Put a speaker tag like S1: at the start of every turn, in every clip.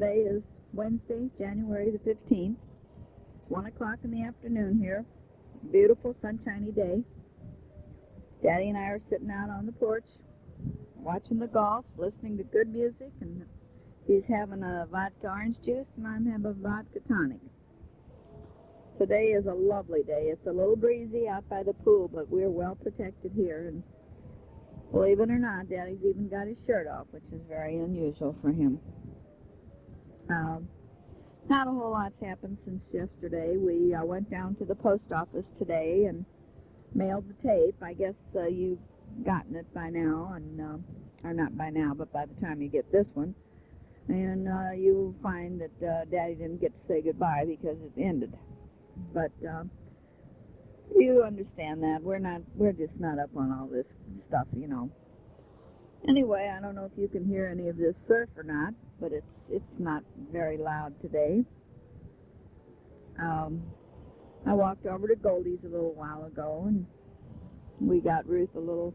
S1: Today is Wednesday, January the 15th. It's 1 o'clock in the afternoon here. Beautiful, sunshiny day. Daddy and I are sitting out on the porch, watching the golf, listening to good music, and he's having a vodka orange juice, and I'm having a vodka tonic. Today is a lovely day. It's a little breezy out by the pool, but we're well protected here, and believe it or not, Daddy's even got his shirt off, which is very unusual for him. Not a whole lot's happened since yesterday. We went down to the post office today and mailed the tape. I guess you've gotten it by now, and or not by now, but by the time you get this one. And you'll find that Daddy didn't get to say goodbye because it ended. But you understand that. We're just not up on all this stuff, you know. Anyway, I don't know if you can hear any of this surf or not, but it's not very loud today. I walked over to Goldie's a little while ago, and we got Ruth a little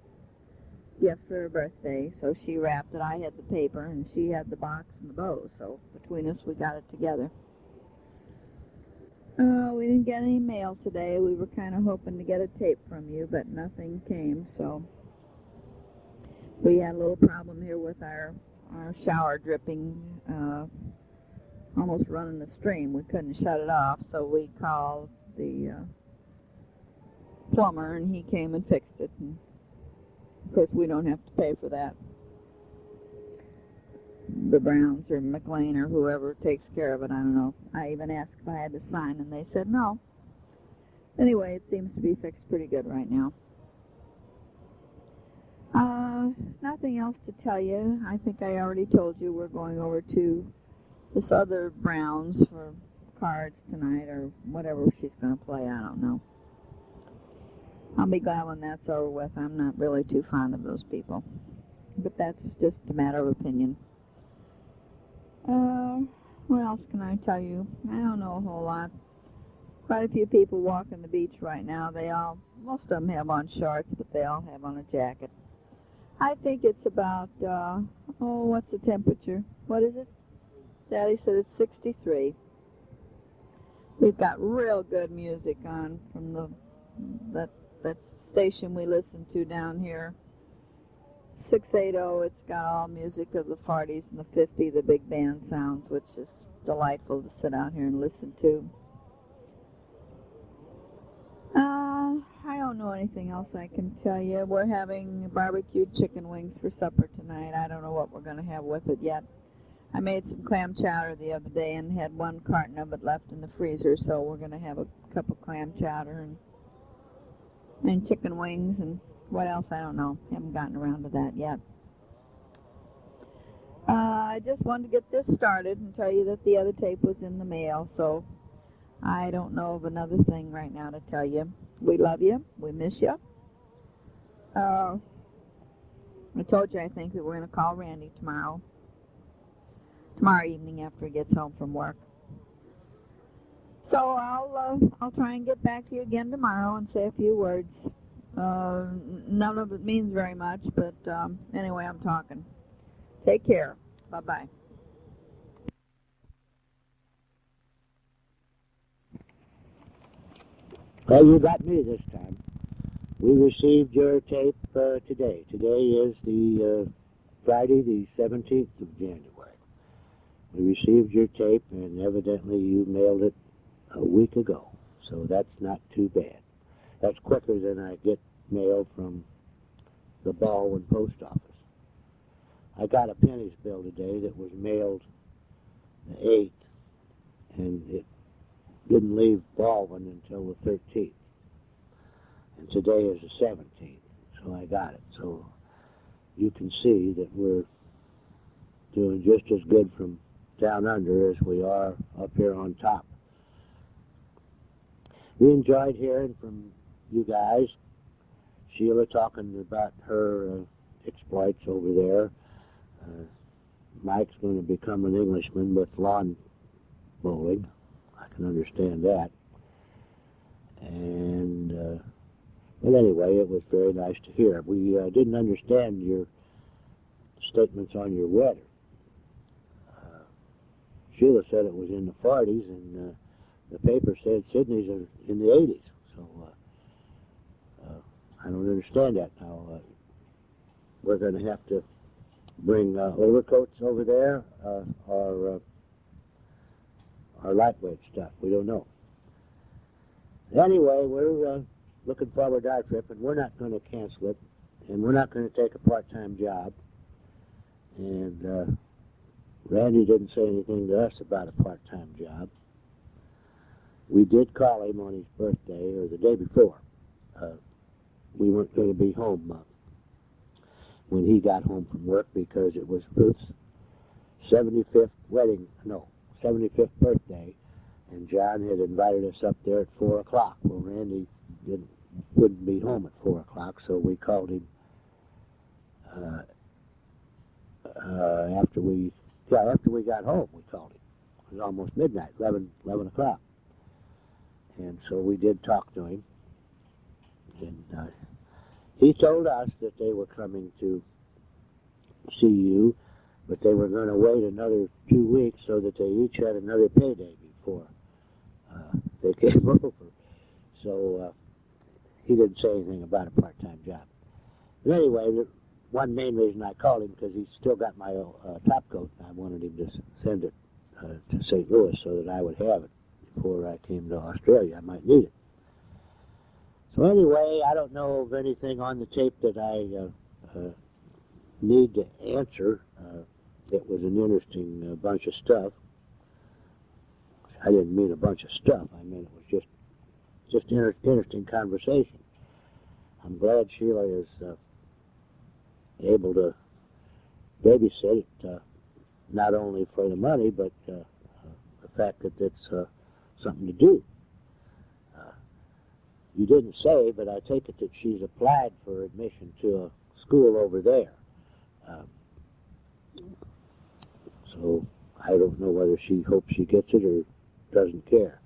S1: gift for her birthday. So she wrapped it. I had the paper, and she had the box and the bow. So between us, we got it together. We didn't get any mail today. We were kind of hoping to get a tape from you, but nothing came, so we had a little problem here with our shower dripping, almost running the stream. We couldn't shut it off, so we called the plumber, and he came and fixed it. And of course, we don't have to pay for that. The Browns or McLean or whoever takes care of it, I don't know. I even asked if I had to sign, and they said no. Anyway, it seems to be fixed pretty good right now. Nothing else to tell you. I think I already told you we're going over to this other Browns for cards tonight, or whatever she's going to play. I don't know. I'll be glad when that's over with. I'm not really too fond of those people. But that's just a matter of opinion. What else can I tell you? I don't know a whole lot. Quite a few people walking the beach right now. Most of them have on shorts, but they all have on a jacket. I think it's about, what's the temperature? What is it? Daddy said it's 63. We've got real good music on from that station we listen to down here. 680, it's got all music of the 40s and the 50s, the big band sounds, which is delightful to sit out here and listen to. I don't know anything else I can tell you. We're having barbecued chicken wings for supper tonight. I don't know what we're going to have with it yet. I made some clam chowder the other day and had one carton of it left in the freezer, so we're going to have a cup of clam chowder and chicken wings and what else, I don't know. Haven't gotten around to that yet. I just wanted to get this started and tell you that the other tape was in the mail, so I don't know of another thing right now to tell you. We love you. We miss you. I told you, I think, that we're going to call Randy tomorrow evening after he gets home from work. So I'll try and get back to you again tomorrow and say a few words. None of it means very much, but anyway, I'm talking. Take care. Bye-bye.
S2: Well, you got me this time. We received your tape today. Today is the Friday, the 17th of January. We received your tape, and evidently you mailed it a week ago, so that's not too bad. That's quicker than I get mail from the Baldwin post office. I got a pennies bill today that was mailed the 8th, and it didn't leave Baldwin until the 13th. And today is the 17th, so I got it. So you can see that we're doing just as good from down under as we are up here on top. We enjoyed hearing from you guys. Sheila talking about her exploits over there. Mike's going to become an Englishman with lawn bowling. I can understand that. And, but anyway, it was very nice to hear. We didn't understand your statements on your weather. Sheila said it was in the 40s, and the paper said Sydney's in the 80s. So I don't understand that now. We're going to have to bring overcoats over there or lightweight stuff. We don't know. Anyway, we're looking forward to our trip, and we're not going to cancel it, and we're not going to take a part-time job. And Randy didn't say anything to us about a part-time job. We did call him on his birthday, or the day before. We weren't going to be home when he got home from work because it was Ruth's 75th birthday, and John had invited us up there at 4 o'clock. Well, Randy wouldn't be home at 4 o'clock, so we called him after we got home. We called him. It was almost midnight, 11 o'clock. And so we did talk to him, and he told us that they were coming to see you, but they were going to wait another 2 weeks so that they each had another payday before they came over. So he didn't say anything about a part-time job. But anyway, the one main reason I called him because he's still got my top coat, and I wanted him to send it to St. Louis so that I would have it before I came to Australia. I might need it. So anyway, I don't know of anything on the tape that I need to answer. It was an interesting bunch of stuff. I didn't mean a bunch of stuff. I mean it was just interesting conversation. I'm glad Sheila is able to babysit it, not only for the money, but the fact that it's something to do. You didn't say, but I take it that she's applied for admission to a school over there. So I don't know whether she hopes she gets it or doesn't care.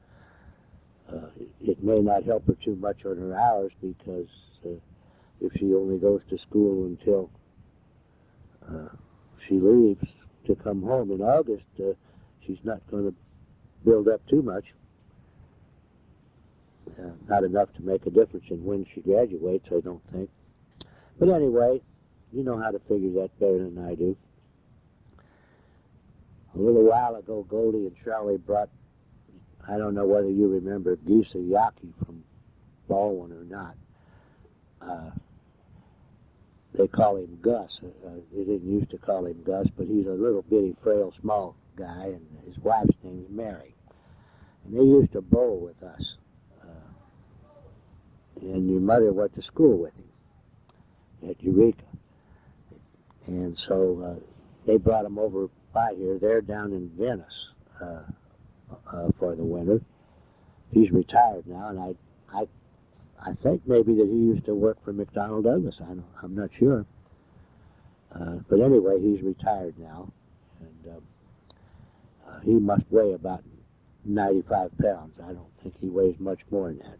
S2: It may not help her too much on her hours because if she only goes to school until she leaves to come home in August, she's not going to build up too much. Not enough to make a difference in when she graduates, I don't think. But anyway, you know how to figure that better than I do. A little while ago, Goldie and Charlie brought, I don't know whether you remember Gisa Yaki from Baldwin or not. They call him Gus. They didn't used to call him Gus, but he's a little bitty, frail, small guy, and his wife's name is Mary. And they used to bowl with us. And your mother went to school with him at Eureka. And so they brought him over by here. They're down in Venice for the winter. He's retired now, and I think maybe that he used to work for McDonnell Douglas. I'm not sure. But anyway, he's retired now, and he must weigh about 95 pounds. I don't think he weighs much more than that.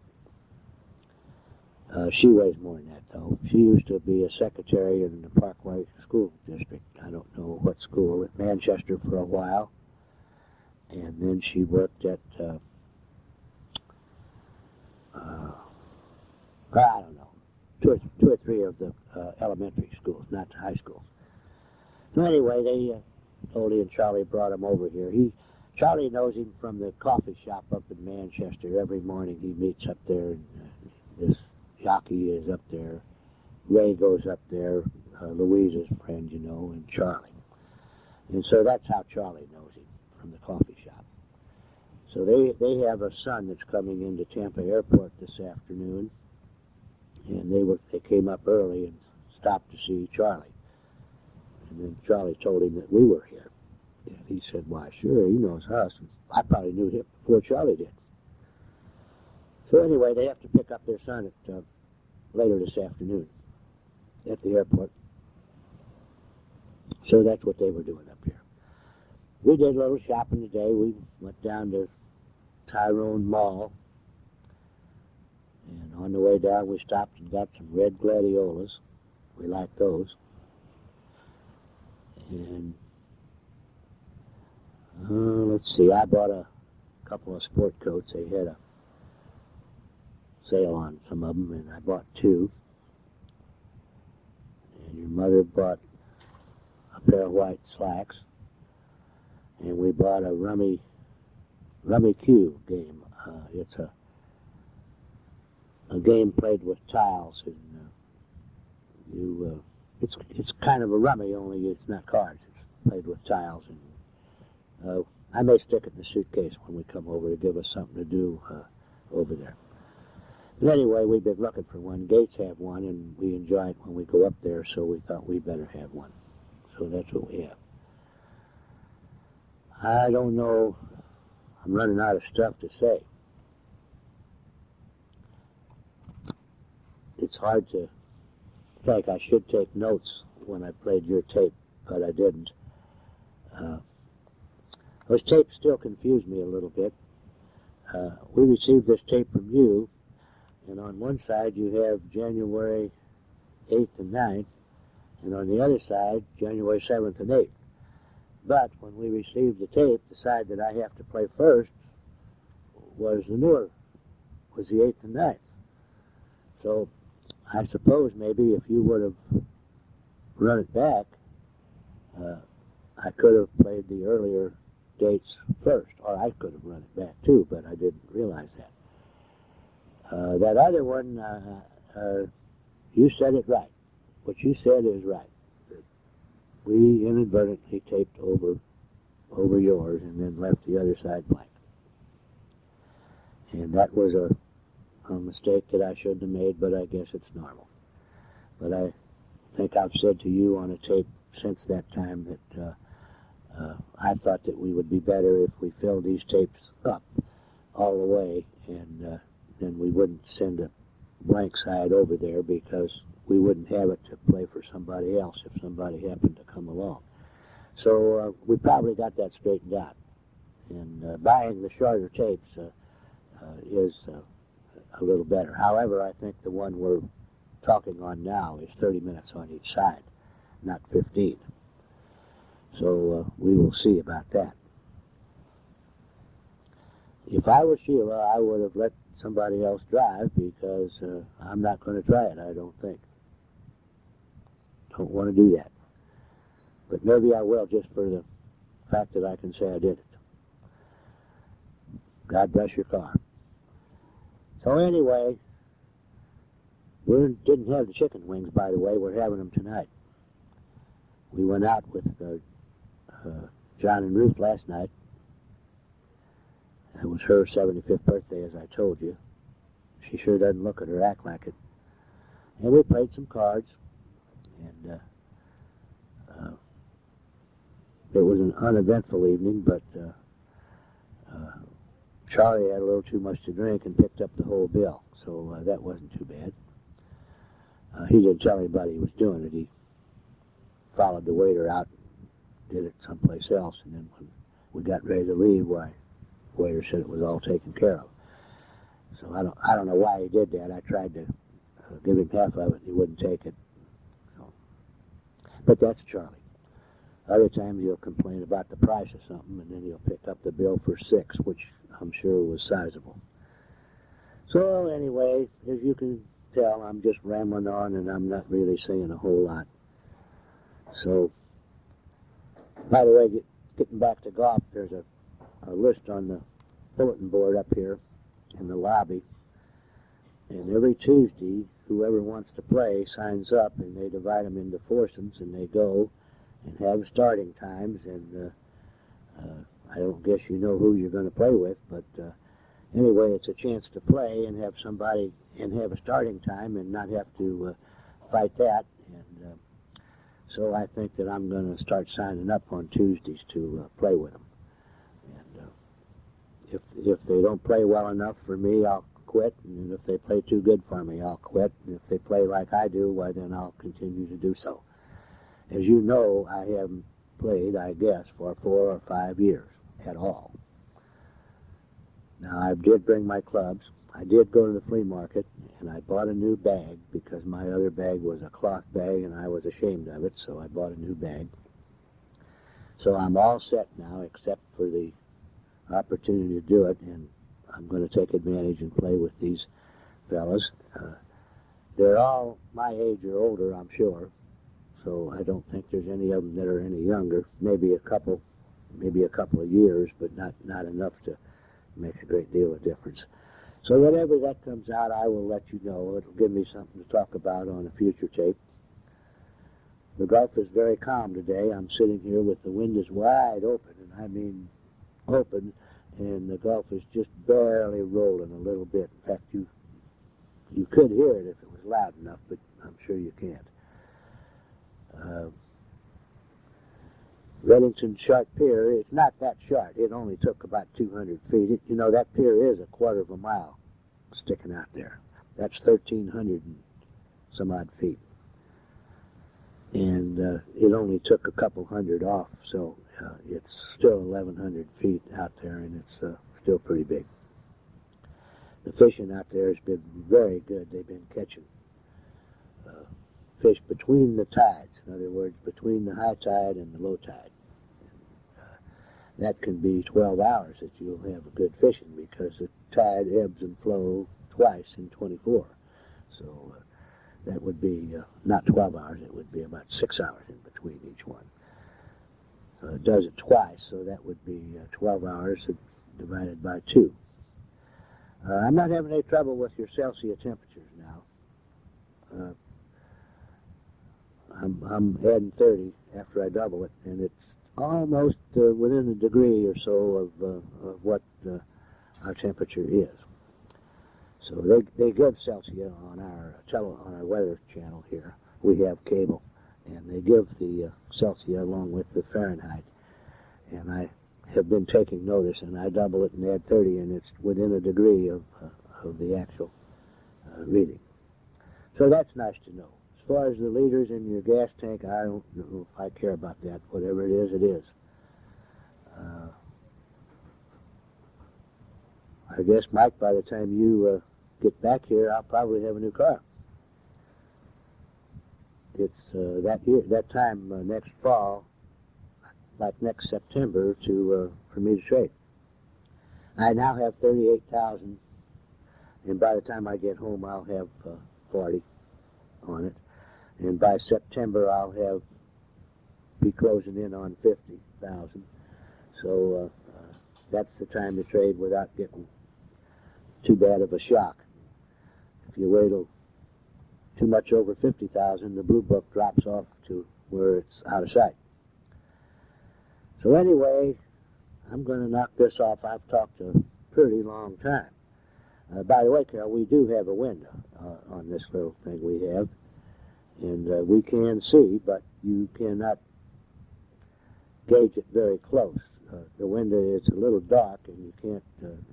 S2: She weighs more than that, though. She used to be a secretary in the Parkway School District. I don't know what school, at Manchester for a while. And then she worked at, I don't know, two or three of the elementary schools, not the high schools. So anyway, Goldie and Charlie brought him over here. Charlie knows him from the coffee shop up in Manchester. Every morning he meets up there, and this Yaki is up there. Ray goes up there, Louise's friend, you know, and Charlie. And so that's how Charlie knows him, from the coffee shop. So they have a son that's coming into Tampa Airport this afternoon, and they came up early and stopped to see Charlie. And then Charlie told him that we were here. And he said, why, sure, he knows us. And I probably knew him before Charlie did. So anyway, they have to pick up their son at later this afternoon at the airport. So that's what they were doing up here. We did a little shopping today. We went down to Tyrone Mall. And on the way down, we stopped and got some red gladiolas. We like those. And let's let's see, I bought a couple of sport coats. They had a sale on some of them, and I bought two. And your mother bought a pair of white slacks. And we bought a Rummy Q game. It's a game played with tiles, and it's kind of a rummy, only it's not cards. It's played with tiles, and I may stick it in the suitcase when we come over to give us something to do over there. But anyway, we've been looking for one. Gates have one, and we enjoy it when we go up there, so we thought we better have one. So that's what we have. I don't know. I'm running out of stuff to say. It's hard to think. I should take notes when I played your tape, but I didn't. Those tapes still confuse me a little bit. We received this tape from you, and on one side you have January 8th and 9th, and on the other side, January 7th and 8th. But when we received the tape, the side that I have to play first was the 8th and 9th. So I suppose maybe if you would have run it back, I could have played the earlier dates first, or I could have run it back too, but I didn't realize that. That other one, you said it right. What you said is right. We inadvertently taped over yours and then left the other side blank. And that was a mistake that I shouldn't have made, but I guess it's normal. But I think I've said to you on a tape since that time that I thought that we would be better if we filled these tapes up all the way, and then we wouldn't send a blank side over there, because we wouldn't have it to play for somebody else if somebody happened to come along. So we probably got that straightened out. And buying the shorter tapes is a little better. However, I think the one we're talking on now is 30 minutes on each side, not 15. So we will see about that. If I were Sheila, I would have let somebody else drive, because I'm not going to try it, I don't think. Don't want to do that. But maybe I will, just for the fact that I can say I did it. God bless your car. So anyway, we didn't have the chicken wings, by the way. We're having them tonight. We went out with John and Ruth last night. It was her 75th birthday, as I told you. She sure doesn't look it or act like it. And we played some cards. And it was an uneventful evening, but Charlie had a little too much to drink and picked up the whole bill, so that wasn't too bad. He didn't tell anybody he was doing it. He followed the waiter out and did it someplace else, and then when we got ready to leave, why, the waiter said it was all taken care of. So I don't know why he did that. I tried to give him half of it, and he wouldn't take it. But that's Charlie. Other times he'll complain about the price of something, and then he'll pick up the bill for $6, which I'm sure was sizable. So anyway, as you can tell, I'm just rambling on, and I'm not really saying a whole lot. So, by the way, getting back to golf, there's a list on the bulletin board up here in the lobby. And every Tuesday, whoever wants to play signs up, and they divide them into foursomes, and they go and have starting times. And I don't guess you know who you're going to play with, but anyway, it's a chance to play and have somebody and have a starting time and not have to fight that. And so I think that I'm going to start signing up on Tuesdays to play with them. And if they don't play well enough for me, I'll quit, and if they play too good for me, I'll quit, and if they play like I do, why, then I'll continue to do so. As you know, I haven't played, I guess, for 4 or 5 years at all. Now, I did bring my clubs. I did go to the flea market, and I bought a new bag, because my other bag was a cloth bag, and I was ashamed of it, so I bought a new bag. So I'm all set now, except for the opportunity to do it, and I'm going to take advantage and play with these fellas. They're all my age or older, I'm sure, so I don't think there's any of them that are any younger. Maybe a couple of years, but not enough to make a great deal of difference. So whatever that comes out, I will let you know. It'll give me something to talk about on a future tape. The Gulf is very calm today. I'm sitting here with the windows wide open, and I mean open, and the Gulf is just barely rolling a little bit. In fact, you could hear it if it was loud enough, but I'm sure you can't. Reddington Sharp Pier is not that short. It only took about 200 feet. That pier is a quarter of a mile sticking out there. That's 1,300 and some odd feet. And it only took a couple hundred off, so it's still 1,100 feet out there, and it's still pretty big. The fishing out there has been very good. They've been catching fish between the tides. In other words, between the high tide and the low tide. That can be 12 hours that you'll have a good fishing, because the tide ebbs and flows twice in 24. So that would be not 12 hours, it would be about 6 hours in between each one. So it does it twice, so that would be 12 hours divided by 2. I'm not having any trouble with your Celsius temperatures now. I'm adding 30 after I double it, and it's almost within a degree or so of what our temperature is. So they give Celsius on our weather channel here. We have cable, and they give the Celsius along with the Fahrenheit. And I have been taking notice, and I double it and add 30, and it's within a degree of the actual reading. So that's nice to know. As far as the liters in your gas tank, I don't know if I care about that. Whatever it is, it is. I guess, Mike, by the time you get back here, I'll probably have a new car. It's that time next fall, like next September, for me to trade. I now have 38,000, and by the time I get home, I'll have 40 on it. And by September, I'll be closing in on 50,000. So that's the time to trade without getting too bad of a shock. If you wait too much over 50,000, the blue book drops off to where it's out of sight. So anyway, I'm going to knock this off. I've talked a pretty long time. By the way, Carol, we do have a window on this little thing we have. And we can see, but you cannot gauge it very close. The window is a little dark, and you can't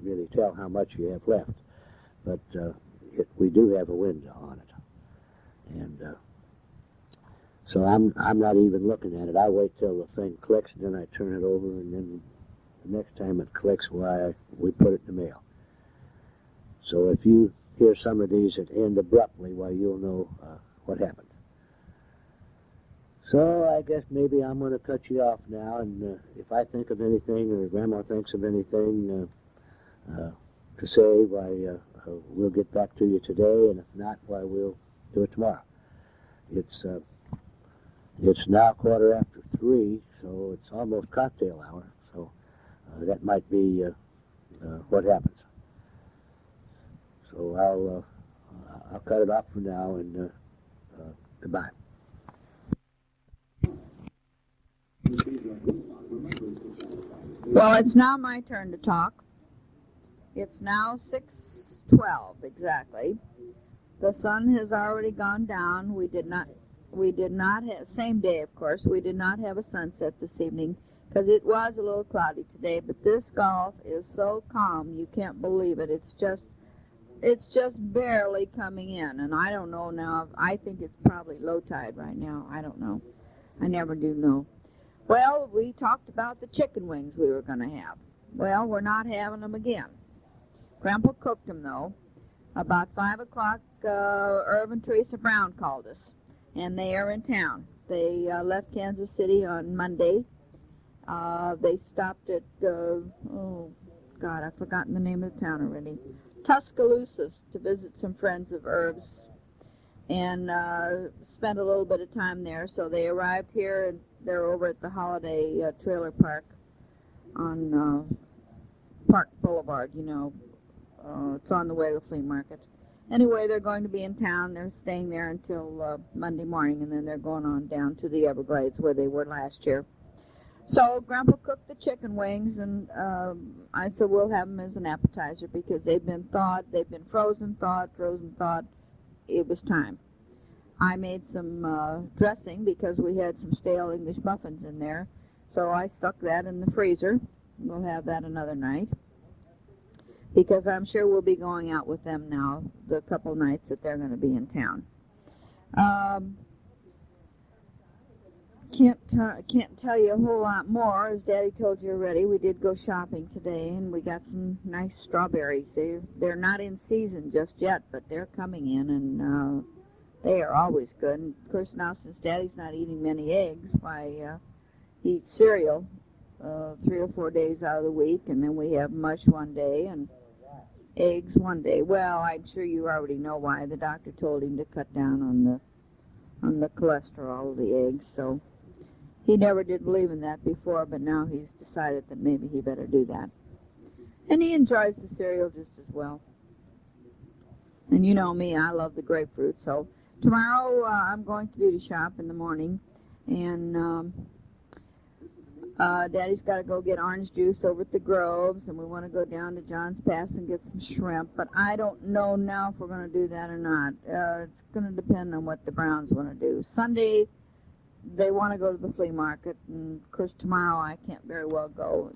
S2: really tell how much you have left. But we do have a window on it. And so I'm not even looking at it. I wait till the thing clicks, and then I turn it over, and then the next time it clicks, we put it in the mail. So if you hear some of these that end abruptly, you'll know what happened. So I guess maybe I'm going to cut you off now, and if I think of anything, or Grandma thinks of anything to say, we'll get back to you today, and if not, we'll do it tomorrow. It's now 3:15, so it's almost cocktail hour, so that might be what happens. So I'll cut it off for now, and goodbye.
S1: Well, it's now my turn to talk. It's now 6:12 exactly. The sun has already gone down. We did not have, same day of course, we did not have a sunset this evening because it was a little cloudy today, but this Gulf is so calm you can't believe it. It's just barely coming in, and I don't know now. I think it's probably low tide right now. I don't know. I never do know. Well, we talked about the chicken wings we were going to have. Well, we're not having them again. Grandpa cooked them, though. About 5 o'clock, Irv and Teresa Brown called us, and they are in town. They left Kansas City on Monday. They stopped at God, I've forgotten the name of the town already. Tuscaloosa, to visit some friends of Irv's and spend a little bit of time there. So they arrived here, and they're over at the Holiday Trailer Park on Park Boulevard, you know. It's on the way to the flea market. Anyway, they're going to be in town. They're staying there until Monday morning, and then they're going on down to the Everglades where they were last year. So Grandpa cooked the chicken wings, and I said we'll have them as an appetizer because they've been thawed. They've been frozen, thawed. It was time. I made some dressing because we had some stale English muffins in there. So I stuck that in the freezer. We'll have that another night because I'm sure we'll be going out with them now the couple nights that they're going to be in town. Can't tell you a whole lot more. As Daddy told you already, we did go shopping today, and we got some nice strawberries. They're not in season just yet, but they're coming in, and they are always good. And of course, now since Daddy's not eating many eggs, he eats cereal 3 or 4 days out of the week, and then we have mush one day and eggs one day. Well, I'm sure you already know why. The doctor told him to cut down on the cholesterol of the eggs, so he never did believe in that before, but now he's decided that maybe he better do that. And he enjoys the cereal just as well. And you know me, I love the grapefruit. So tomorrow I'm going to beauty shop in the morning, and Daddy's got to go get orange juice over at the Groves, and we want to go down to John's Pass and get some shrimp. But I don't know now if we're going to do that or not. It's going to depend on what the Browns want to do. Sunday, they want to go to the flea market, and of course tomorrow I can't very well go.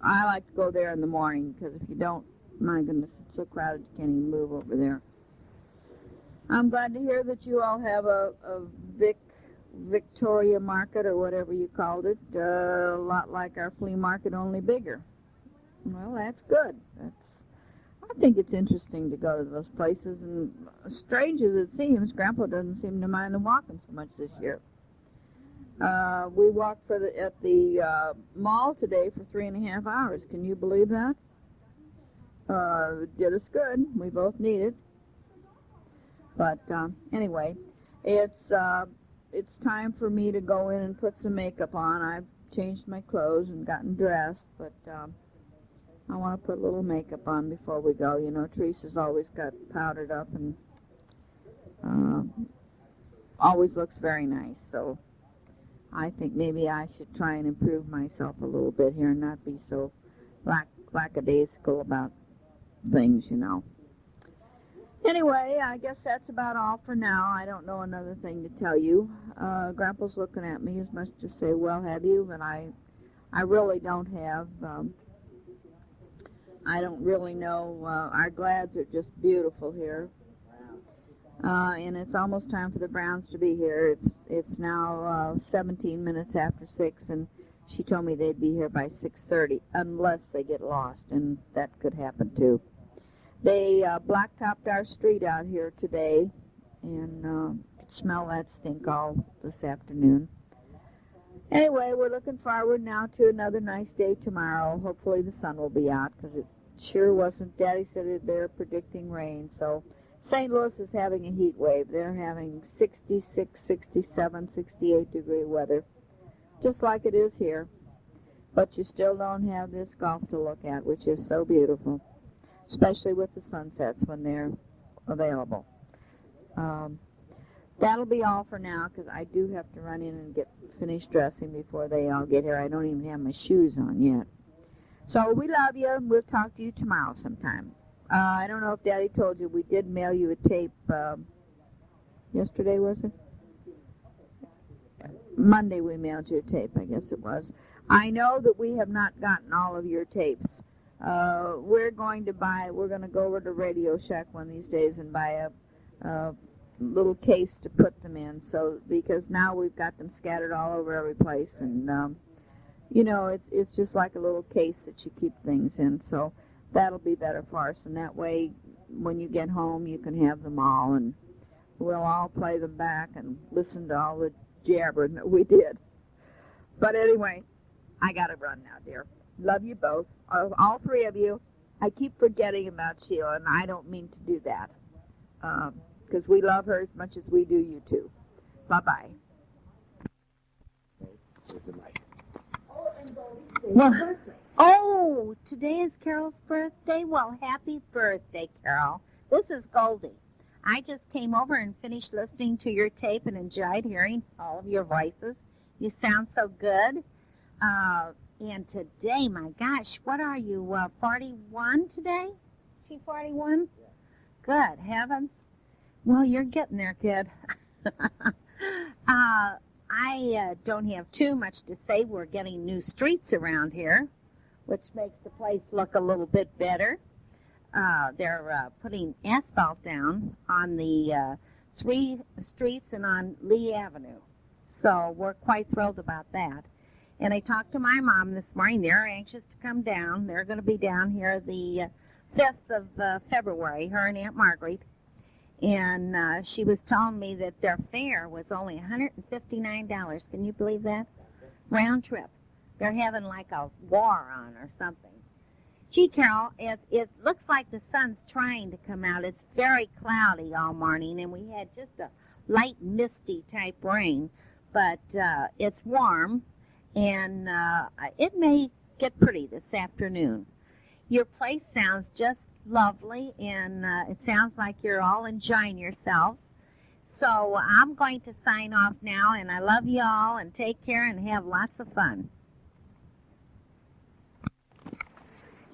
S1: I like to go there in the morning because if you don't, my goodness, it's so crowded you can't even move over there. I'm glad to hear that you all have a Victoria Market or whatever you called it, a lot like our flea market, only bigger. Well, that's good. I think it's interesting to go to those places, and strange as it seems, Grandpa doesn't seem to mind the walking so much this year. We walked at the mall today for 3.5 hours. Can you believe that? Did us good. We both need it. But anyway, it's time for me to go in and put some makeup on. I've changed my clothes and gotten dressed, but I want to put a little makeup on before we go. You know, Teresa's always got powdered up and always looks very nice. So I think maybe I should try and improve myself a little bit here and not be so lackadaisical about things, you know. Anyway, I guess that's about all for now. I don't know another thing to tell you. Grandpa's looking at me as much to say, well, have you? But I really don't have. I don't really know. Our glads are just beautiful here. And it's almost time for the Browns to be here. It's now 17 minutes after 6, and she told me they'd be here by 6:30, unless they get lost, and that could happen too. They blacktopped our street out here today, and could smell that stink all this afternoon. Anyway, we're looking forward now to another nice day tomorrow. Hopefully the sun will be out, because it sure wasn't. Daddy said they're predicting rain, so St. Louis is having a heat wave. They're having 66, 67, 68 degree weather, just like it is here. But you still don't have this Gulf to look at, which is so beautiful, especially with the sunsets when they're available. That'll be all for now, because I do have to run in and get finished dressing before they all get here. I don't even have my shoes on yet. So we love you. We'll talk to you tomorrow sometime. I don't know if Daddy told you, we did mail you a tape yesterday, was it? Monday we mailed you a tape, I guess it was. I know that we have not gotten all of your tapes. We're going to go over to Radio Shack one of these days and buy a little case to put them in, because now we've got them scattered all over every place, and you know, it's just like a little case that you keep things in, so that'll be better for us, and that way when you get home you can have them all, and we'll all play them back and listen to all the jabbering that we did. But anyway, I gotta run now, dear. Love you both, all three of you. I keep forgetting about Sheila, and I don't mean to do that, because we love her as much as we do you too. Bye-bye.
S2: With the mic.
S3: Well, oh, today is Carol's birthday? Well, happy birthday, Carol. This is Goldie. I just came over and finished listening to your tape and enjoyed hearing all of your voices. You sound so good. And today, my gosh, what are you, 41 today? She 41?
S2: Yeah.
S3: Good heavens. Well, you're getting there, kid. I don't have too much to say. We're getting new streets around here, which makes the place look a little bit better. They're putting asphalt down on the 3 streets and on Lee Avenue. So we're quite thrilled about that. And I talked to my mom this morning. They're anxious to come down. They're going to be down here the 5th of February, her and Aunt Marguerite. And she was telling me that their fare was only $159. Can you believe that? Round trip. They're having like a war on or something. Gee, Carol, it looks like the sun's trying to come out. It's very cloudy all morning, and we had just a light misty type rain. But it's warm, and it may get pretty this afternoon. Your place sounds just lovely, and it sounds like you're all enjoying yourselves. So I'm going to sign off now, and I love you all, and take care and have lots of fun.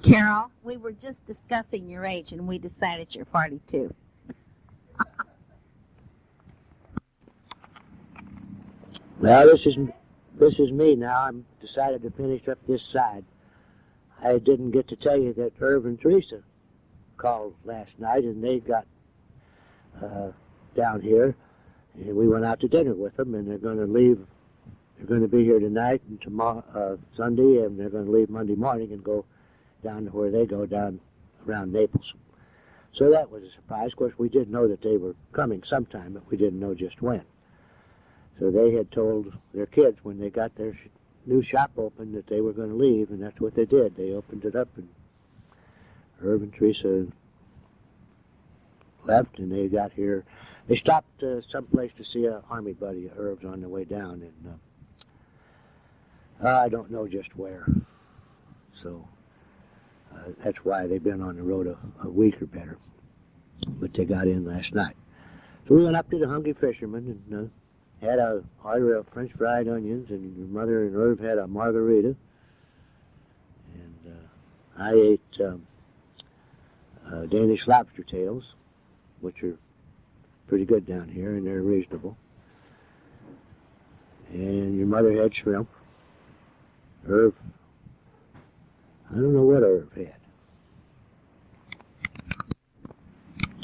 S3: Carol, we were just discussing your age, and we decided you're 42.
S2: Well, this is me now. I'm decided to finish up this side. I didn't get to tell you that Irv and Teresa called last night, and they got down here, and we went out to dinner with them, and they're going to leave. They're going to be here tonight and tomorrow, Sunday, and they're going to leave Monday morning and go down to where they go, down around Naples. So that was a surprise. Of course, we did know that they were coming sometime, but we didn't know just when. So they had told their kids when they got their new shop open that they were going to leave, and that's what they did. They opened it up, and Irv and Teresa left, and they got here. They stopped someplace to see an army buddy of Irv's on the way down, and I don't know just where. So that's why they've been on the road a week or better. But they got in last night. So we went up to the Hungry Fisherman and had a order of French fried onions, and your mother and Irv had a margarita. And I ate Danish lobster tails, which are pretty good down here, and they're reasonable. And your mother had shrimp. Irv, I don't know what Irv had.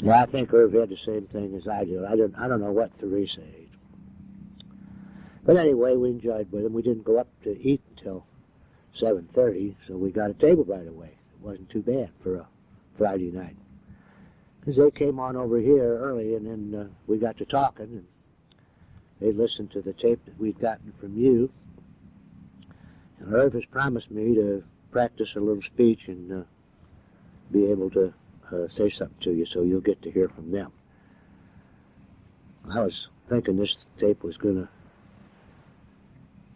S2: Well, I think Irv had the same thing as I do. I don't know what Teresa ate. But anyway, we enjoyed with them. We didn't go up to eat until 7:30, so we got a table right away. It wasn't too bad for a Friday night. Because they came on over here early, and then we got to talking, and they listened to the tape that we'd gotten from you. And Irv has promised me to practice a little speech and be able to say something to you, so you'll get to hear from them. I was thinking this tape was going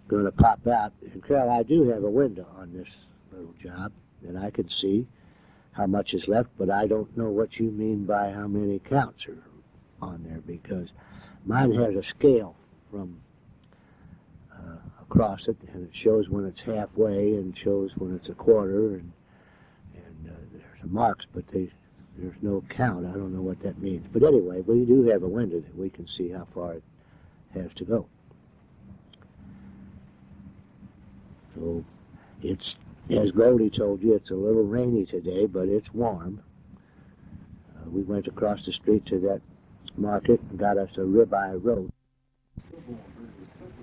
S2: to pop out. And Carol, I do have a window on this little job, and I can see how much is left, but I don't know what you mean by how many counts are on there, because mine has a scale from across it, and it shows when it's halfway and shows when it's a quarter, and there's some marks, but there's no count. I don't know what that means. But anyway, we do have a window that we can see how far it has to go. So it's, as Goldie told you, it's a little rainy today, but it's warm. We went across the street to that market and got us a ribeye roast.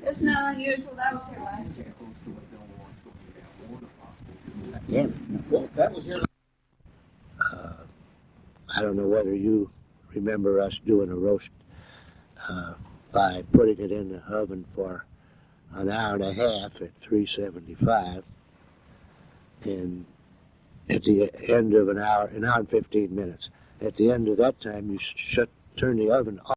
S1: It's not unusual. That was here last year.
S2: Yeah.
S4: Well, that was here.
S2: I don't know whether you remember us doing a roast by putting it in the oven for an hour and a half at 375. And at the end of an hour and 15 minutes. At the end of that time, you turn the oven